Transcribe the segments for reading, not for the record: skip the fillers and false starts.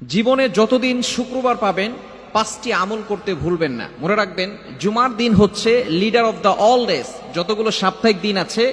জীবনে যতদিন শুক্রবার পাবেন 5টি আমল করতে ভুলবেন না। মনে রাখবেন, জুমার দিন হচ্ছে leader of the all days. যতগুলো সাপ্তাহিক দিন আছে,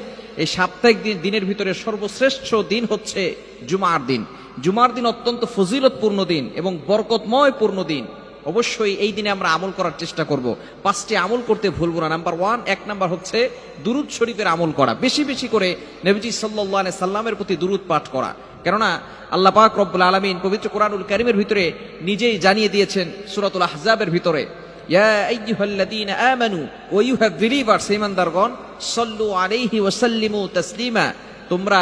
এই সাপ্তাহিক দিনের ভিতরে সর্বশ্রেষ্ঠ দিন হচ্ছে জুমার দিন। জুমার দিন অত্যন্ত ফজিলতপূর্ণ দিন এবং বরকতময় পূর্ণ দিন। অবশ্যই এই দিনে আমরা আমল করার চেষ্টা করব। 5টি আমল করতে ভুলবো না। নাম্বার 1, 1 নাম্বার হচ্ছে দুরুদ শরীফের আমল করা। বেশি বেশি করে নবীজি সাল্লাল্লাহু আলাইহি সাল্লামের প্রতি দুরুদ পাঠ করা। কেননা আল্লাহ পাক রব্বুল আলামিন পবিত্র কোরআনুল কারীমের ভিতরে নিজেই জানিয়ে দিয়েছেন সূরাতুল আহজাবের ভিতরে, ইয়া আইয়ুহাল্লাযীনা আমানু, ও ইউ হ্যাভ বিলিভার্স, ঈমানদারগণ, সাল্লু আলাইহি ওয়া সাল্লিমু তাসলিমা, তোমরা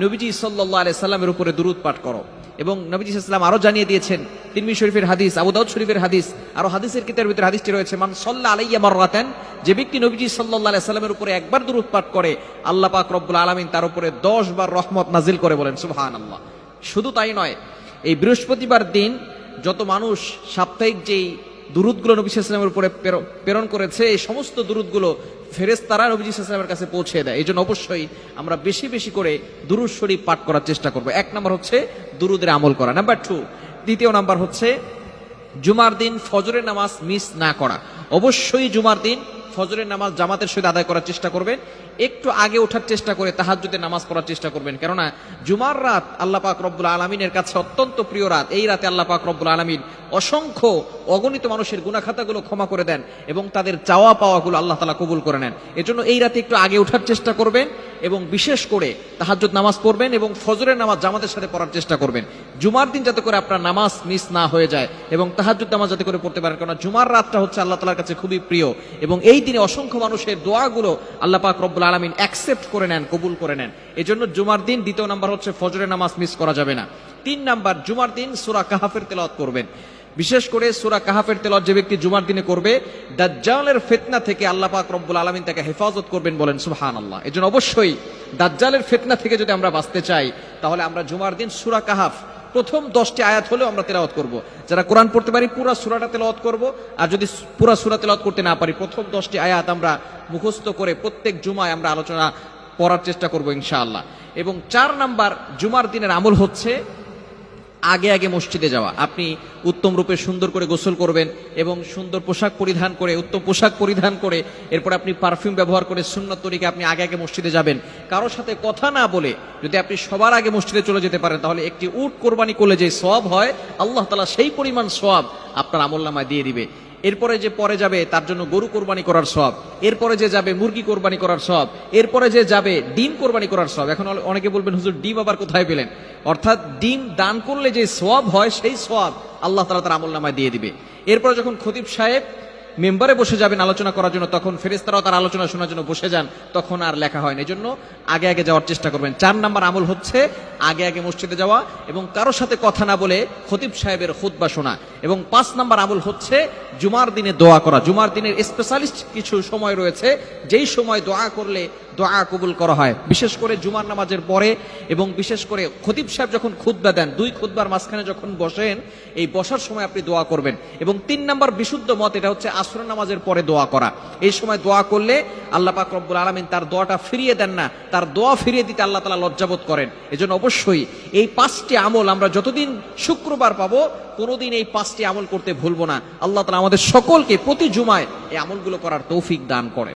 নবীজি সাল্লাল্লাহু আলাইহি সাল্লামের উপরে দুরুদ পাঠ করো। এবং নবীজি সাল্লাল্লাহু আলাইহি সাল্লাম আরো জানিয়ে দিয়েছেন, তিরমিজি শরীফের হাদিস, আবু দাউদ শরীফের হাদিস, আরো হাদিসের কিতাবের ভিতরে হাদিসটি রয়েছে, মান সাল্লা আলাইয়া মাররাতান, যে ব্যক্তি নবীজি সাল্লাল্লাহু আলাইহি সাল্লামের উপরে একবার দুরুদ পাঠ করে, আল্লাহ পাক রব্বুল আলামিন তার উপরে 10 বার রহমত নাজিল করে। বলেন সুবহানাল্লাহ। শুধু তাই নয়, এই বৃহস্পতিবার দিন যত মানুষ সাপ্তাহিক যেই দুরুদগুলো নবী সাল্লাল্লাহু আলাইহি সাল্লামের উপরে প্রেরণ করেছে, এই সমস্ত দুরুদগুলো ফেরেশতারা নবী সাল্লাল্লাহু আলাইহি সাল্লামের কাছে পৌঁছে দেয়। এই জন্য অবশ্যই আমরা বেশি বেশি করে দুরুদ শরীফ পাঠ করার চেষ্টা করব। 1 নম্বর হচ্ছে দুরুদের আমল করা। নাম্বার 2, দ্বিতীয় নাম্বার হচ্ছে জুমার দিন ফজরের নামাজ মিস না করা। অবশ্যই জুমার দিন ফজরের নামাজ জামাতের সহিত আদায় করার চেষ্টা করবেন। একটু আগে ওঠার চেষ্টা করে তাহাজ্জুদের নামাজ পড়ার চেষ্টা করবেন। কেননা জুমার রাত আল্লাহ পাক রব্বুল আলামিনের কাছে অত্যন্ত প্রিয় রাত। এই রাতে আল্লাহ পাক রব্বুল আলামিন অসংখ্য অগণিত মানুষের গুনাহ খাতাগুলো ক্ষমা করে দেন এবং তাদের চাওয়া পাওয়াগুলো আল্লাহ তাআলা কবুল করে নেন। এজন্য এই রাতে একটু আগে ওঠার চেষ্টা করবেন এবং বিশেষ করে তাহাজ্জুদ নামাজ পড়বেন এবং ফজরের নামাজ জামাতের সাথে পড়ার চেষ্টা করবেন। জুমার দিন যাতে করে আপনার নামাজ মিস না হয়ে যায় এবং তাহাজ্জুদ নামাজ যাতে করে পড়তে পারেন। কারণ জুমার রাতটা হচ্ছে আল্লাহ তাআলার কাছে খুবই প্রিয় এবং এই দিনে অসংখ্য মানুষের দোয়াগুলো আল্লাহ পাক রব্বুল আলামিন অ্যাকসেপ্ট করে নেন, কবুল করে নেন। এজন্য জুমার দিন দ্বিতীয় নাম্বার হচ্ছে ফজরের নামাজ মিস করা যাবে না। 3 নাম্বার, জুমার দিন সূরা কাহাফের তেলাওয়াত করবেন। বিশেষ করে সূরা কাহাফের তেলাওয়াত যে ব্যক্তি জুমার দিনে করবে, দাজ্জালের ফিতনা থেকে আল্লাহ পাক রব্বুল আলামিন তাকে হেফাজত করবেন। বলেন সুবহানাল্লাহ। এজন্য অবশ্যই দাজ্জালের ফিতনা থেকে যদি আমরা বাঁচতে চাই, তাহলে আমরা জুমার দিন সূরা কাহাফ প্রথম 10টি আয়াত হলেও আমরা তেলাওয়াত করব। যারা কোরআন পড়তে পারি পুরো সূরাটা তেলাওয়াত করব, আর যদি পুরো সূরা তেলাওয়াত করতে না পারি প্রথম 10টি আয়াত আমরা মুখস্থ করে প্রত্যেক জুমায় আমরা আলোচনা পড়ার চেষ্টা করব ইনশাআল্লাহ। এবং 4 নাম্বার জুমার দিনের আমল হচ্ছে আগে আগে মসজিদে যাওয়া। আপনি উত্তম রূপে সুন্দর করে গোসল করবেন এবং সুন্দর পোশাক পরিধান করে, উত্তম পোশাক পরিধান করে, এরপর আপনি পারফিউম ব্যবহার করে সুন্নত তরিকে আপনি আগে আগে মসজিদে যাবেন। কারোর সাথে কথা না বলে যদি আপনি সবার আগে মসজিদে চলে যেতে পারেন, তাহলে একটি উট কোরবানি করলে যে সওয়াব হয়, আল্লাহ তাআলা সেই পরিমাণ সওয়াব আপনার আমলনামায় দিয়ে দিবে। এরপরে যে পরে যাবে তার জন্য গরু কোরবানি করার সওয়াব, এরপরে যে যাবে মুরগি কোরবানি করার সওয়াব, এরপরে যে যাবে ডিম কোরবানি করার সওয়াব। এখন অনেকে বলবেন, হুজুর ডিম আবার কোথায় পেলেন? অর্থাৎ ডিম দান করলে যে সওয়াব হয়, সেই সওয়াব আল্লাহ তাআলা তার আমলনামায় দিয়ে দিবে। এরপরে যখন খতিব সাহেব মেম্বারে বসে যাবেন আলোচনা করার জন্য, তখন ফেরেশতারাও তার আলোচনা শোনার জন্য বসে যান, তখন আর লেখা হয় না। এজন্য আগে আগে যাওয়ার চেষ্টা করবেন। 4 নাম্বার আমল হচ্ছে আগে আগে মসজিদে যাওয়া এবং কারোর সাথে কথা না বলে খতিব সাহেবের খুতবা শোনা। এবং 5 নাম্বার আমল হচ্ছে জুমার দিনে দোয়া করা। জুমার দিনের স্পেশালিস্ট কিছু সময় রয়েছে, যেই সময় দোয়া করলে দোয়া কবুল করা হয়, বিশেষ করে জুমার নামাজের পরে এবং বিশেষ করে খতিব সাহেব যখন খুতবা দেন, 2 খুতবার মাঝখানে যখন বসেন, এই বসার সময় আপনি দোয়া করবেন। এবং 3 নাম্বার বিশুদ্ধ মত, এটা হচ্ছে আসরের নামাজের পরে দোয়া করা। এই সময় দোয়া করলে আল্লাহ পাক রব্বুল আলামিন তার দোয়াটা ফিরিয়ে দেন না, তার দোয়া ফিরিয়ে দিতে আল্লাহ তাআলা লজ্জাবোধ করেন। এজন্য অবশ্যই এই 5টি আমল আমরা যতদিন শুক্রবার পাবো, কোনোদিন এই 5টি আমল করতে ভুলবো না। আল্লাহ তাআলা আমাদের সকলকে প্রতি জুমায় এই আমলগুলো করার তৌফিক দান করেন।